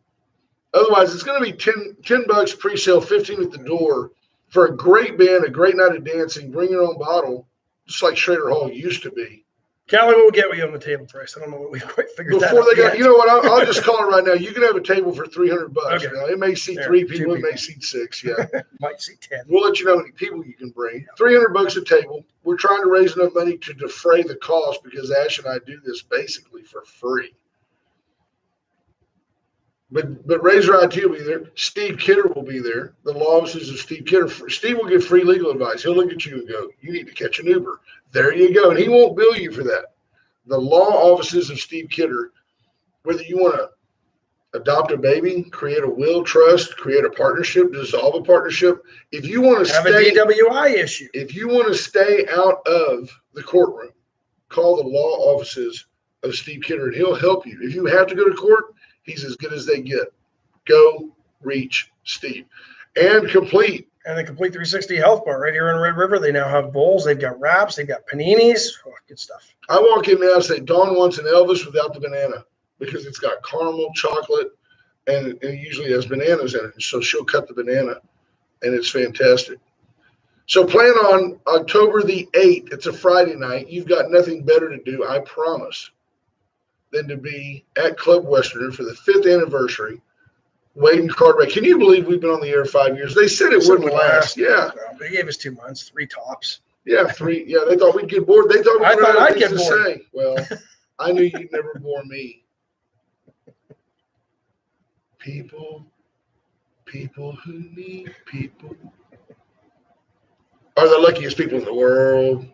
otherwise it's going to be $10 pre-sale, $15 at the door for a great band, a great night of dancing. Bring your own bottle, just like Schrader Hall used to be. Callie, we'll get you on the table price. I don't know what we've quite figured Before that they got, out you know what? I'll just call it right now. You can have a table for $300. Okay. You know, it may seat There, 3 2 people, it may people. seat 6. Yeah. Might see 10. We'll let you know how many people you can bring. $300 a table. We're trying to raise enough money to defray the cost because Ash and I do this basically for free. But Razor IT will be there. Steve Kidder will be there. The law offices of Steve Kidder. Steve will give free legal advice. He'll look at you and go, you need to catch an Uber. There you go. And he won't bill you for that. The law offices of Steve Kidder, whether you want to adopt a baby, create a will, trust, create a partnership, dissolve a partnership. If you want to Have a DWI issue. If you want to stay out of the courtroom, call the law offices of Steve Kidder and he'll help you. If you have to go to court, he's as good as they get. Go reach Steve. And Complete. And the Complete 360 Health Bar right here in Red River. They now have bowls. They've got wraps. They've got paninis. Oh, good stuff. I walk in now and say, Dawn wants an Elvis without the banana because it's got caramel, chocolate, and it usually has bananas in it. So she'll cut the banana, and it's fantastic. So plan on October the 8th. It's a Friday night. You've got nothing better to do, I promise, than to be at Club Westerner for the 5th anniversary. Wade and Cartwright. Can you believe we've been on the air 5 years? They said it wouldn't last. Yeah. Well, they gave us 2 months, 3 tops. Yeah, 3. Yeah, they thought we'd get bored. They thought I thought I'd get bored. Say. Well, I knew you'd never bore me. People who need people are the luckiest people in the world.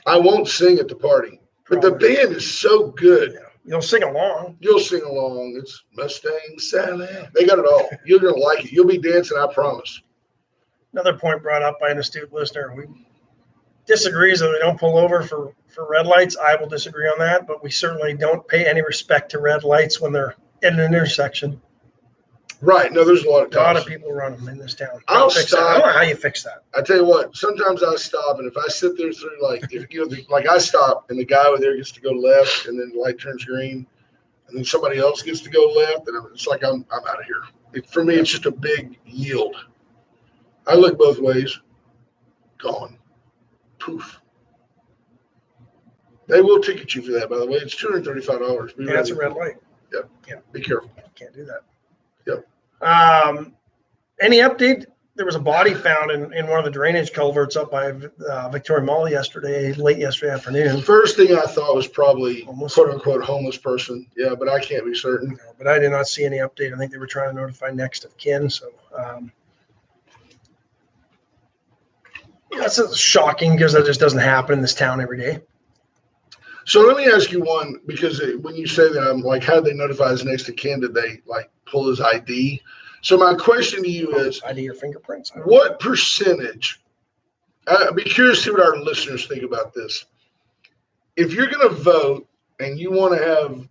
I won't sing at the party, but the band is so good. Yeah. You'll sing along. You'll sing along. It's Mustang Sally. They got it all. You're going to like it. You'll be dancing, I promise. Another point brought up by an astute listener. We disagrees that they don't pull over for red lights. I will disagree on that, but we certainly don't pay any respect to red lights when they're in an intersection. Right. No, there's a lot of times. A lot of people run them in this town. I'll stop. I don't know how you fix that. I tell you what, sometimes I stop, and if I sit there through, like, if you know, like I stop, and the guy over there gets to go left, and then the light turns green, and then somebody else gets to go left, and it's like I'm out of here. For me, it's just a big yield. I look both ways. Gone. Poof. They will ticket you for that, by the way. It's $235. Yeah, that's a red light. Yep. Yeah. Be careful. Can't do that. Yep. Any update? There was a body found in one of the drainage culverts up by Victoria Mall late yesterday afternoon. First thing I thought was probably Homeless. quote unquote homeless person. Yeah, but I can't be certain. But I did not see any update. I think they were trying to notify next of kin. So that's shocking because that just doesn't happen in this town every day. So let me ask you one, because when you say that, I'm like, how did they notify his next of kin? Did they like pull his ID? So my question to you is, ID or fingerprints? what percentage? I'd be curious to see what our listeners think about this. If you're going to vote and you want to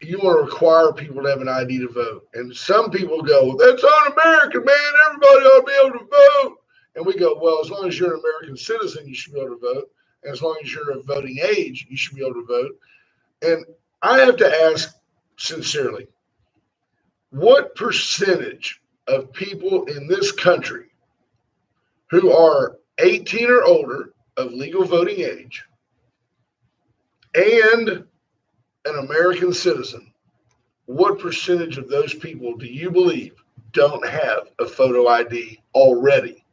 require people to have an ID to vote, and some people go, that's un-American, man. Everybody ought to be able to vote. And we go, well, as long as you're an American citizen, you should be able to vote. And as long as you're of voting age, you should be able to vote. And I have to ask sincerely, what percentage of people in this country who are 18 or older of legal voting age and an American citizen, what percentage of those people do you believe don't have a photo ID already?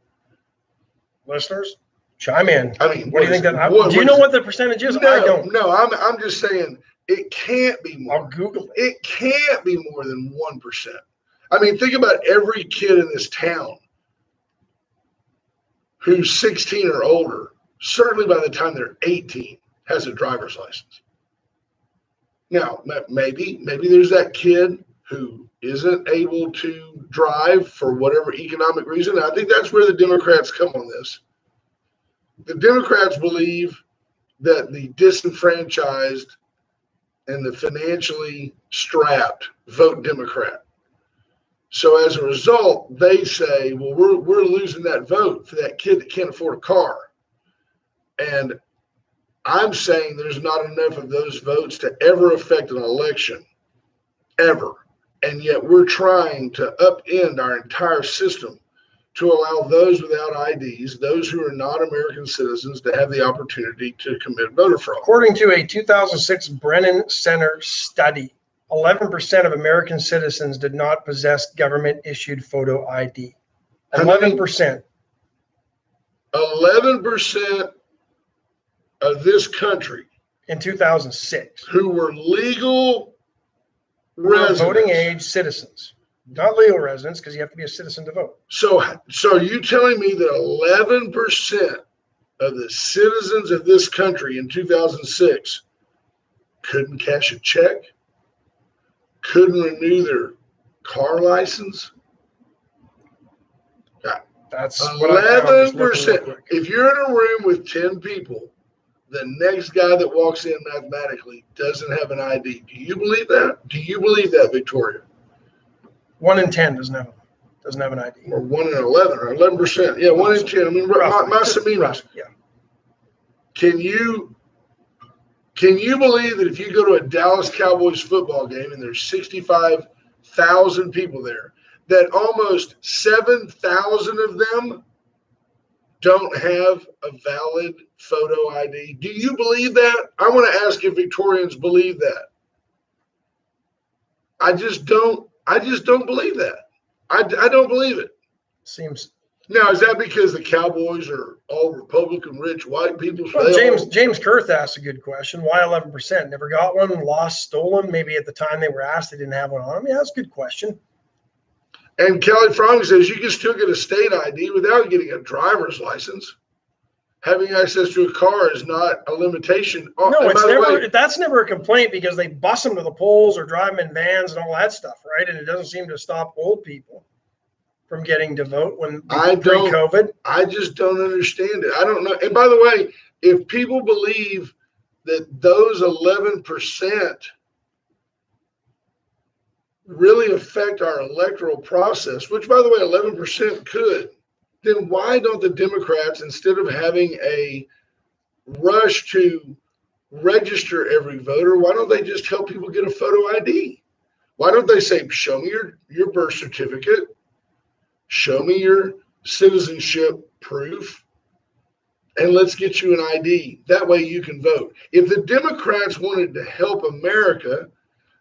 Listeners, chime in. I mean, what do you think do you know what the percentage is? No, I don't. No, I'm just saying it can't be more. I'll Google it. It can't be more than 1%. I mean, think about every kid in this town who's 16 or older, certainly by the time they're 18, has a driver's license. Now, maybe there's that kid who isn't able to drive for whatever economic reason. I think that's where the Democrats come on this. The Democrats believe that the disenfranchised and the financially strapped vote Democrat. So as a result, they say, well, we're losing that vote for that kid that can't afford a car. And I'm saying there's not enough of those votes to ever affect an election, ever. And yet we're trying to upend our entire system to allow those without IDs, those who are not American citizens, to have the opportunity to commit voter fraud. According to a 2006 Brennan Center study, 11% of American citizens did not possess government-issued photo ID. 11%. 11% of this country in 2006 who were legal residents, voting age citizens, not legal residents, because you have to be a citizen to vote. So you telling me that 11% of the citizens of this country in 2006 couldn't cash a check, couldn't renew their car license? That's 11%. If you're in a room with 10 people, the next guy that walks in mathematically doesn't have an ID. Do you believe that? Do you believe that, Victoria? 1 in 10 doesn't have an ID. Or 1 in 11, or 11%. Yeah, 1 in 10. I mean, my Seminas. Yeah. Can you believe that if you go to a Dallas Cowboys football game and there's 65,000 people there, that almost 7,000 of them don't have a valid photo ID. Do you believe that? I want to ask if Victorians believe that. I just don't believe that. I don't believe it. Seems. Now, is that because the Cowboys are all Republican, rich, white people? So Well, they all- James Kurth asked a good question. Why 11%? Never got one, lost, stolen. Maybe at the time they were asked, they didn't have one on them. Yeah, that's a good question. And Kelly Frong says you can still get a state ID without getting a driver's license. Having access to a car is not a limitation. Oh, No, and it's by the never. way, That's never a complaint because they bus them to the polls or drive them in vans and all that stuff, right? And it doesn't seem to stop old people from getting to vote when pre-COVID. I just don't understand it. I don't know. And by the way, if people believe that those 11% really affect our electoral process, which by the way, 11% could, then why don't the Democrats, instead of having a rush to register every voter, why don't they just help people get a photo ID? Why don't they say, show me your birth certificate, show me your citizenship proof, and let's get you an ID. That way you can vote. If the Democrats wanted to help America,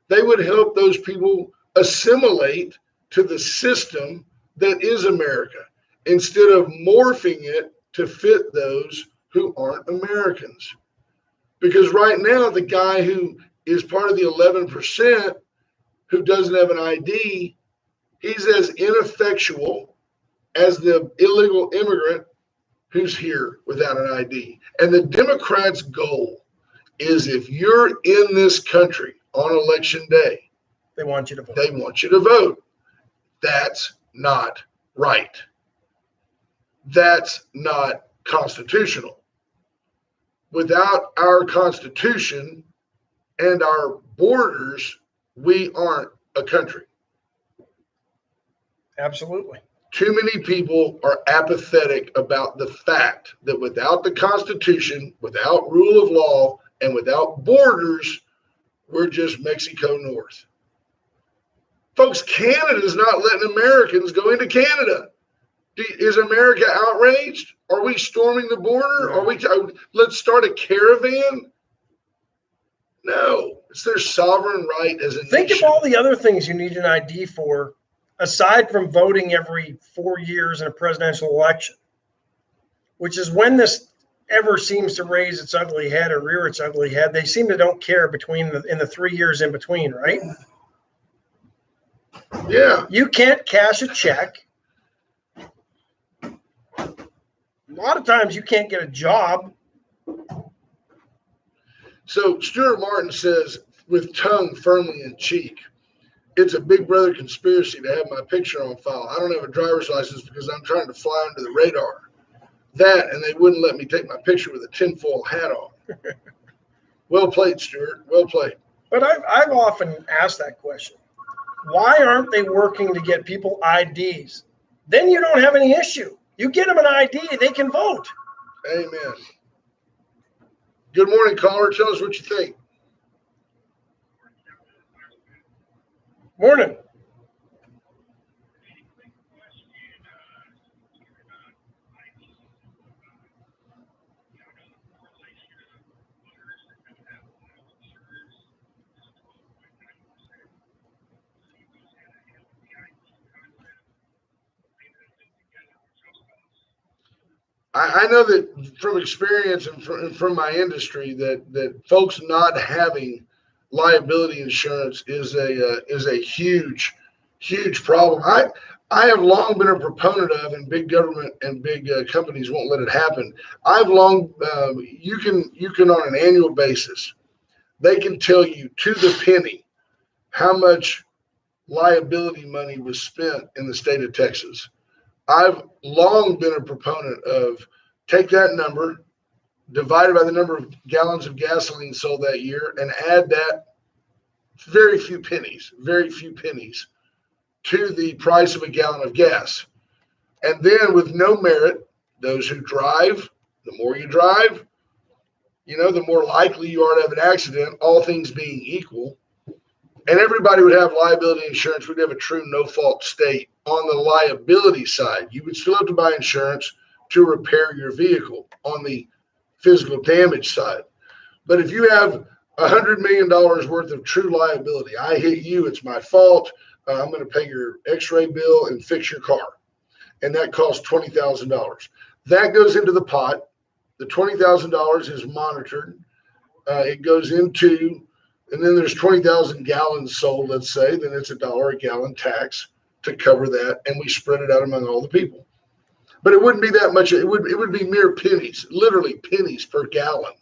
they would help those people assimilate to the system that is America instead of morphing it to fit those who aren't Americans. Because right now, the guy who is part of the 11% who doesn't have an ID, he's as ineffectual as the illegal immigrant who's here without an ID. And the Democrats' goal is if you're in this country on election day, They want you to vote. they want you to vote. That's not right. That's not constitutional. Without our Constitution and our borders, we aren't a country. Absolutely. Too many people are apathetic about the fact that without the Constitution, without rule of law, and without borders, we're just Mexico North. Folks, Canada's not letting Americans go into Canada. Is America outraged? Are we storming the border? Are we? Let's start a caravan? No, it's their sovereign right as a Think nation. of all the other things you need an ID for, aside from voting every 4 years in a presidential election, which is when this ever seems to raise its ugly head or rear its ugly head. They seem to don't care in the 3 years in between, right? Yeah. You can't cash a check. A lot of times you can't get a job. So Stuart Martin says, with tongue firmly in cheek, it's a Big Brother conspiracy to have my picture on file. I don't have a driver's license because I'm trying to fly under the radar. That, and they wouldn't let me take my picture with a tinfoil hat on. Well played, Stuart. Well played. But I've often asked that question. Why aren't they working to get people IDs? Then you don't have any issue. You get them an ID, they can vote. Amen. Good morning, caller. Tell us what you think. Morning. I know that from experience and from my industry that folks not having liability insurance is a huge problem. I have long been a proponent of, and big government and big companies won't let it happen. I've long you can on an annual basis, they can tell you to the penny how much liability money was spent in the state of Texas. I've long been a proponent of take that number, divide it by the number of gallons of gasoline sold that year, and add that very few pennies to the price of a gallon of gas. And then with no merit, those who drive, the more you drive, the more likely you are to have an accident, all things being equal. And everybody would have liability insurance. We'd have a true no-fault state on the liability side. You would still have to buy insurance, to repair your vehicle on the physical damage side. But if you have $100 million worth of true liability, I hit you, it's my fault. I'm going to pay your x-ray bill and fix your car. And that costs $20,000. That goes into the pot. The $20,000 is monitored. It goes into, and then there's 20,000 gallons sold, let's say, then it's $1 a gallon tax to cover that. And we spread it out among all the people. But it wouldn't be that much. It would be mere pennies, literally pennies per gallon.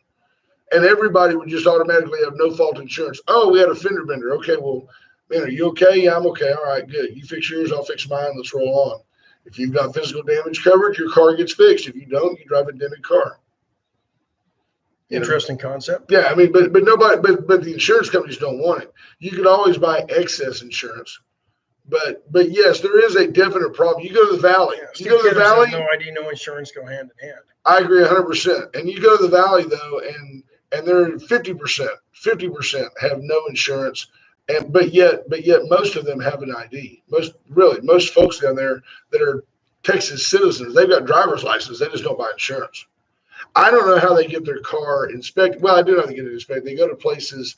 And everybody would just automatically have no fault insurance. Oh, we had a fender bender. Okay, well, man, are you okay? Yeah, I'm okay. All right, good. You fix yours, I'll fix mine. Let's roll on. If you've got physical damage coverage, your car gets fixed. If you don't, you drive a dented car. Interesting concept. Yeah, I mean, but the insurance companies don't want it. You could always buy excess insurance. But yes, there is a definite problem. You go to the valley. Yeah, You go to the valley. No ID, no insurance go hand in hand. I agree 100%. And you go to the valley though, and they're 50% have no insurance, but yet most of them have an ID. Most folks down there that are Texas citizens, they've got driver's license. They just don't buy insurance. I don't know how they get their car inspected. Well, I do know how they get it inspected. They go to places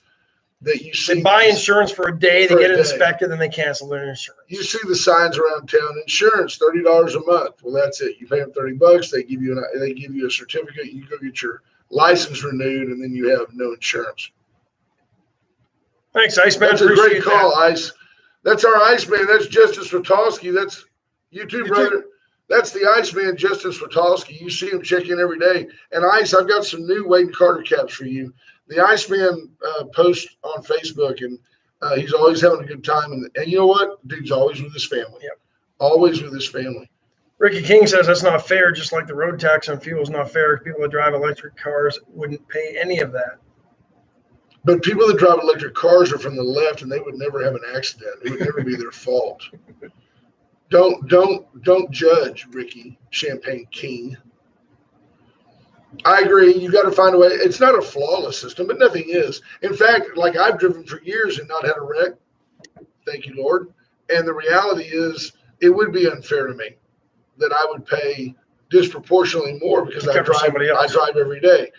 that you see. They buy insurance for a day, they get it inspected, then they cancel their insurance. You see the signs around town, insurance, $30 a month. Well, that's it. You pay them $30. They give you a certificate. You go get your license renewed, and then you have no insurance. Thanks, Iceman. That's a great call, Ice. That's our Iceman. That's Justice Rotowski. That's you too, brother. That's the Iceman, Justice Rotowski. You see him check in every day. And Ice, I've got some new Wade Carter caps for you. The Iceman posts on Facebook, and he's always having a good time. And you know what? Dude's always with his family. Yep. Always with his family. Ricky King says that's not fair, just like the road tax on fuel is not fair. People that drive electric cars wouldn't pay any of that. But people that drive electric cars are from the left, and they would never have an accident. It would never be their fault. Don't judge, Ricky Champagne King. I agree. You got to find a way. It's not a flawless system, but nothing is. In fact, like I've driven for years and not had a wreck. Thank you, Lord. And the reality is, it would be unfair to me that I would pay disproportionately more because I drive every day.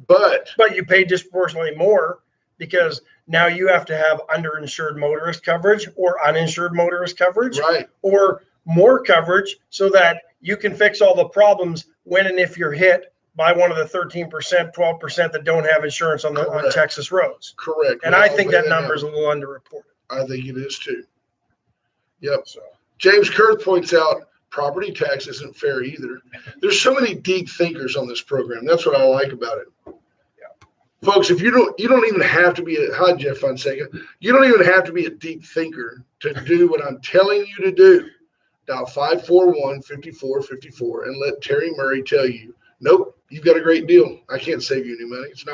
But you pay disproportionately more because now you have to have underinsured motorist coverage or uninsured motorist coverage, right, or more coverage so that you can fix all the problems when and if you're hit by one of the 13%, 12% that don't have insurance on Texas roads. Correct. And I think that number is a little underreported. I think it is too. Yep. So James Kurth points out property tax isn't fair either. There's so many deep thinkers on this program. That's what I like about it. Yeah. Folks, if you don't even have to be hi Jeff Fonseca. You don't even have to be a deep thinker to do what I'm telling you to do. Dial 541-5454 and let Terry Murray tell you, nope, you've got a great deal. I can't save you any money. It's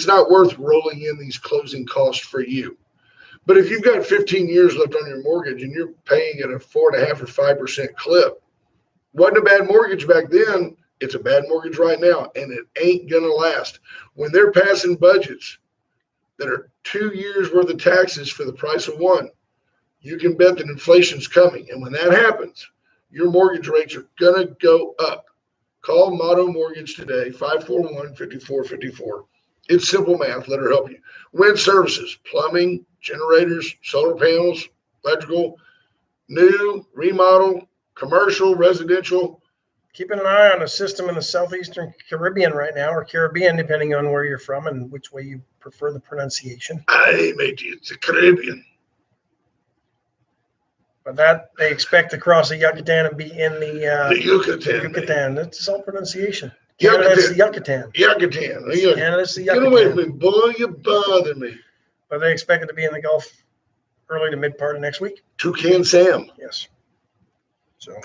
not worth rolling in these closing costs for you. But if you've got 15 years left on your mortgage and you're paying at a 4.5 or 5% clip, wasn't a bad mortgage back then. It's a bad mortgage right now, and it ain't gonna last. When they're passing budgets that are 2 years worth of taxes for the price of one, you can bet that inflation's coming. And when that happens, your mortgage rates are gonna go up. Call Motto Mortgage today, 541-5454. It's simple math. Let her help you. Wind services, plumbing, generators, solar panels, electrical, new, remodel, commercial, residential. Keeping an eye on a system in the southeastern Caribbean right now, or Caribbean, depending on where you're from and which way you prefer the pronunciation. Aye, matey, it's the Caribbean. But that they expect to cross the Yucatan and be in the Yucatan. Yucatan. That's all pronunciation. Canada's the Yucatan. Yucatan. Canada's the Yucatan. Get away from me, boy, you bother me. But they expect it to be in the Gulf early to mid part of next week. Toucan Sam. Yes. So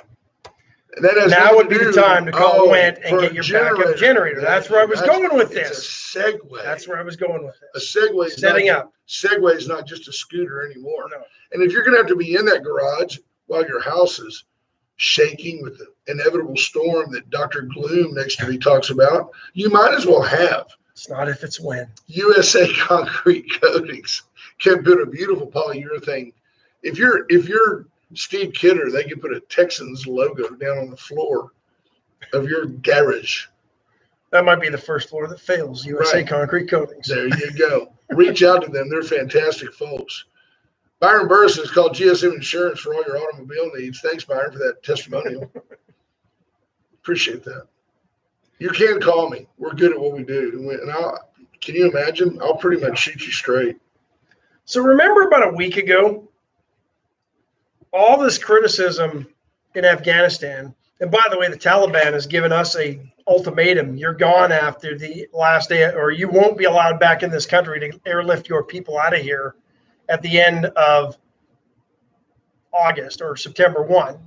now would be the time to call Went and get your backup generator. That's where I was going with this. It's a segue. That's where I was going with this. A segue. Setting up. Segway is not just a scooter anymore. No. And if you're going to have to be in that garage while your house is shaking with the inevitable storm that Dr. Gloom next to me talks about, you might as well have. It's not if it's when. USA Concrete Coatings can put a beautiful polyurethane. If you're Steve Kidder, they can put a Texans logo down on the floor of your garage. That might be the first floor that fails. USA Right. Concrete Coatings. There you go. Reach out to them. They're fantastic folks. Byron Burris has called GSM Insurance for all your automobile needs. Thanks, Byron, for that testimonial. Appreciate that. You can call me. We're good at what we do. Can you imagine? I'll pretty much shoot you straight. So remember about a week ago, all this criticism in Afghanistan, and by the way, the Taliban has given us a ultimatum. You're gone after the last day, or you won't be allowed back in this country to airlift your people out of here at the end of August or September 1.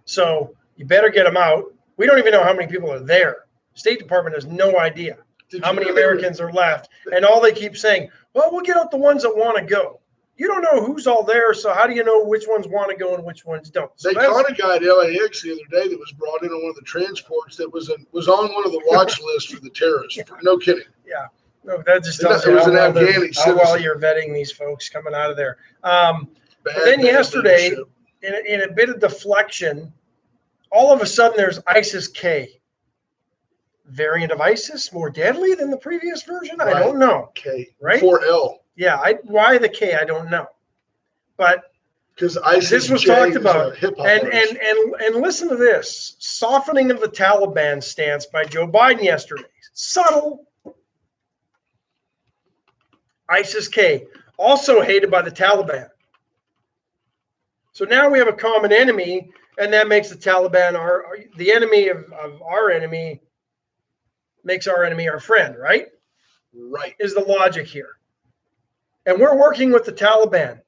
So you better get them out. We don't even know how many people are there. State Department has no idea how many Americans are left. And all they keep saying, well, we'll get out the ones that want to go. You don't know who's all there, so how do you know which ones want to go and which ones don't? So they caught a guy at LAX the other day that was brought in on one of the transports that was on one of the watch lists for the terrorists. No kidding. Yeah. No, that just tells you how well you're vetting these folks coming out of there. But then yesterday, in a bit of deflection, all of a sudden there's ISIS-K. Variant of ISIS, more deadly than the previous version? Right. I don't know. K. Right? 4L. Yeah. Why the K? I don't know. But because ISIS this was talked about. And listen to this. Softening of the Taliban stance by Joe Biden yesterday. Subtle. ISIS-K, also hated by the Taliban. So now we have a common enemy, and that makes the Taliban the enemy of our enemy, makes our enemy our friend, right? Right. Is the logic here. And we're working with the Taliban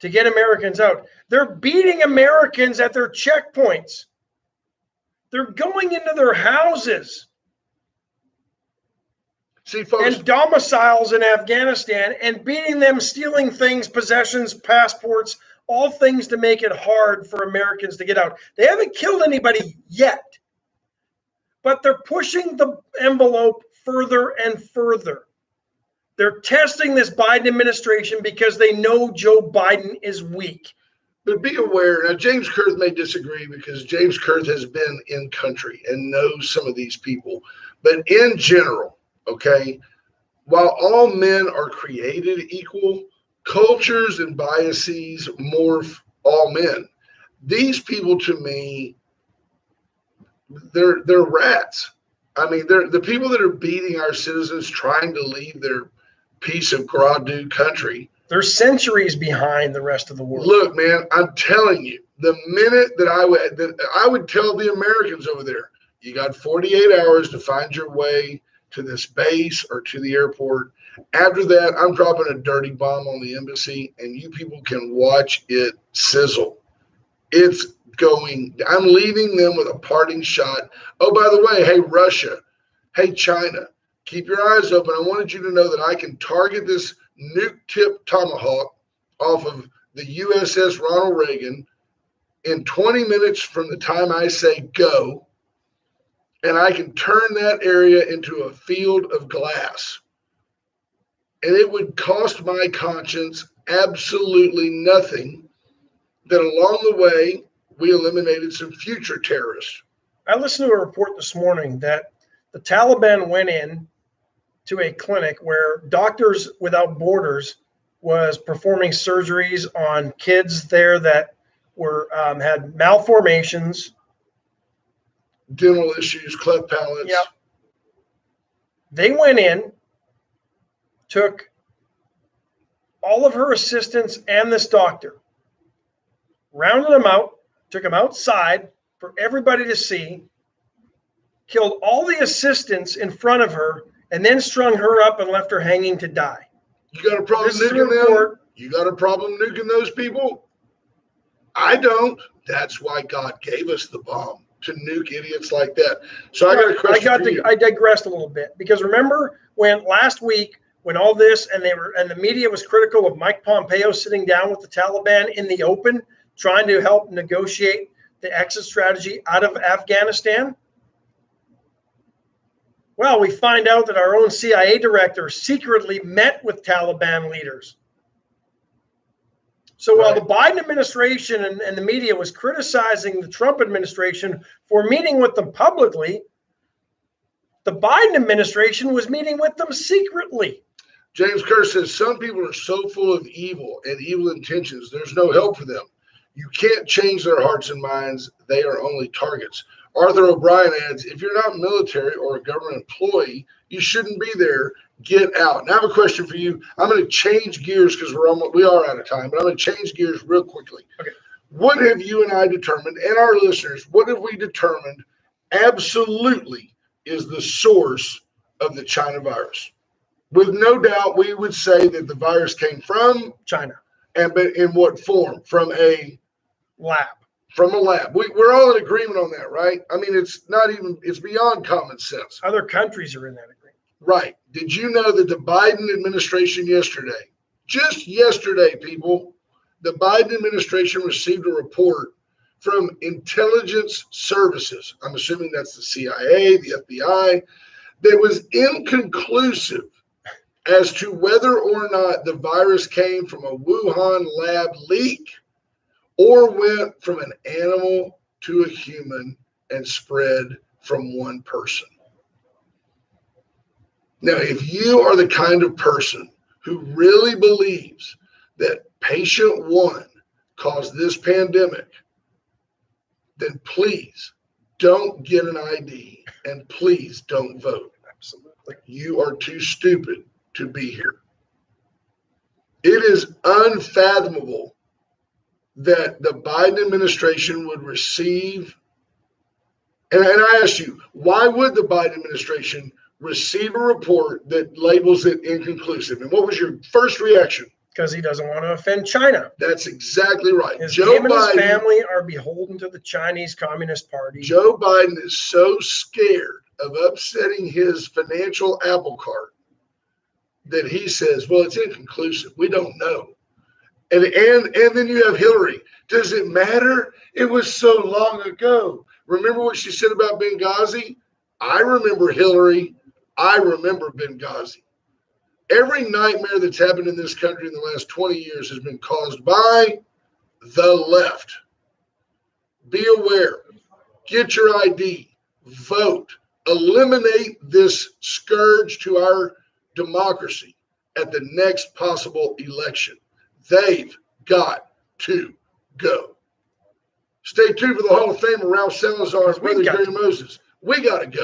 to get Americans out. They're beating Americans at their checkpoints. They're going into their houses. See, folks, and domiciles in Afghanistan and beating them, stealing things, possessions, passports, all things to make it hard for Americans to get out. They haven't killed anybody yet, but they're pushing the envelope further and further. They're testing this Biden administration because they know Joe Biden is weak. But be aware, now James Kurth may disagree because James Kurth has been in country and knows some of these people. But in general, okay, while all men are created equal, cultures and biases morph all men. These people, to me, they're rats. I mean, they're the people that are beating our citizens, trying to leave their piece of Gradu country. They're centuries behind the rest of the world. Look, man, I'm telling you, the minute that I would tell the Americans over there, you got 48 hours to find your way to this base or to the airport. After that, I'm dropping a dirty bomb on the embassy, and you people can watch it sizzle. It's going. I'm leaving them with a parting shot. Oh, by the way, hey, Russia, hey, China, keep your eyes open. I wanted you to know that I can target this nuke-tipped Tomahawk off of the USS Ronald Reagan in 20 minutes from the time I say go, and I can turn that area into a field of glass. And it would cost my conscience absolutely nothing that along the way we eliminated some future terrorists. I listened to a report this morning that the Taliban went in to a clinic where Doctors Without Borders was performing surgeries on kids there that were had malformations, dental issues, cleft palates. Yep. They went in, took all of her assistants and this doctor, rounded them out, took them outside for everybody to see, killed all the assistants in front of her, and then strung her up and left her hanging to die. You got a problem nuking them? You got a problem nuking those people? I don't. That's why God gave us the bomb, to nuke idiots like that. So I got a question for you. I digressed a little bit because remember when last week when all this and the media was critical of Mike Pompeo sitting down with the Taliban in the open, trying to help negotiate the exit strategy out of Afghanistan? Well, we find out that our own CIA director secretly met with Taliban leaders. So while Right. the Biden administration and the media was criticizing the Trump administration for meeting with them publicly, the Biden administration was meeting with them secretly. James Kerr says some people are so full of evil and evil intentions, there's no help for them. You can't change their hearts and minds. They are only targets. Arthur O'Brien adds, if you're not military or a government employee, you shouldn't be there. Get out. Now I have a question for you. I'm going to change gears because we are out of time, but I'm going to change gears real quickly. Okay. What have you and I determined, and our listeners, what have we determined absolutely is the source of the China virus? With no doubt, we would say that the virus came from China. but in what form? From a lab. We're all in agreement on that, right? I mean, it's beyond common sense. Other countries are in that agreement. Right. Did you know that the Biden administration just yesterday, people, the Biden administration received a report from intelligence services, I'm assuming that's the CIA, the FBI, that was inconclusive as to whether or not the virus came from a Wuhan lab leak or went from an animal to a human and spread from one person. Now, if you are the kind of person who really believes that patient one caused this pandemic, then please don't get an ID and please don't vote. Absolutely. You are too stupid to be here. It is unfathomable that the Biden administration would receive, and I ask you, why would the Biden administration receive a report that labels it inconclusive? And what was your first reaction? Because he doesn't want to offend China. That's exactly right. Him and his family are beholden to the Chinese Communist Party. Joe Biden is so scared of upsetting his financial apple cart that he says, well, it's inconclusive. We don't know. And then you have Hillary. Does it matter? It was so long ago. Remember what she said about Benghazi? I remember Hillary. I remember Benghazi. Every nightmare that's happened in this country in the last 20 years has been caused by the left. Be aware. Get your ID. Vote. Eliminate this scourge to our democracy at the next possible election. They've got to go. Stay tuned for the Hall of Famer Ralph Salazar and Brother Gary Moses. We got to go.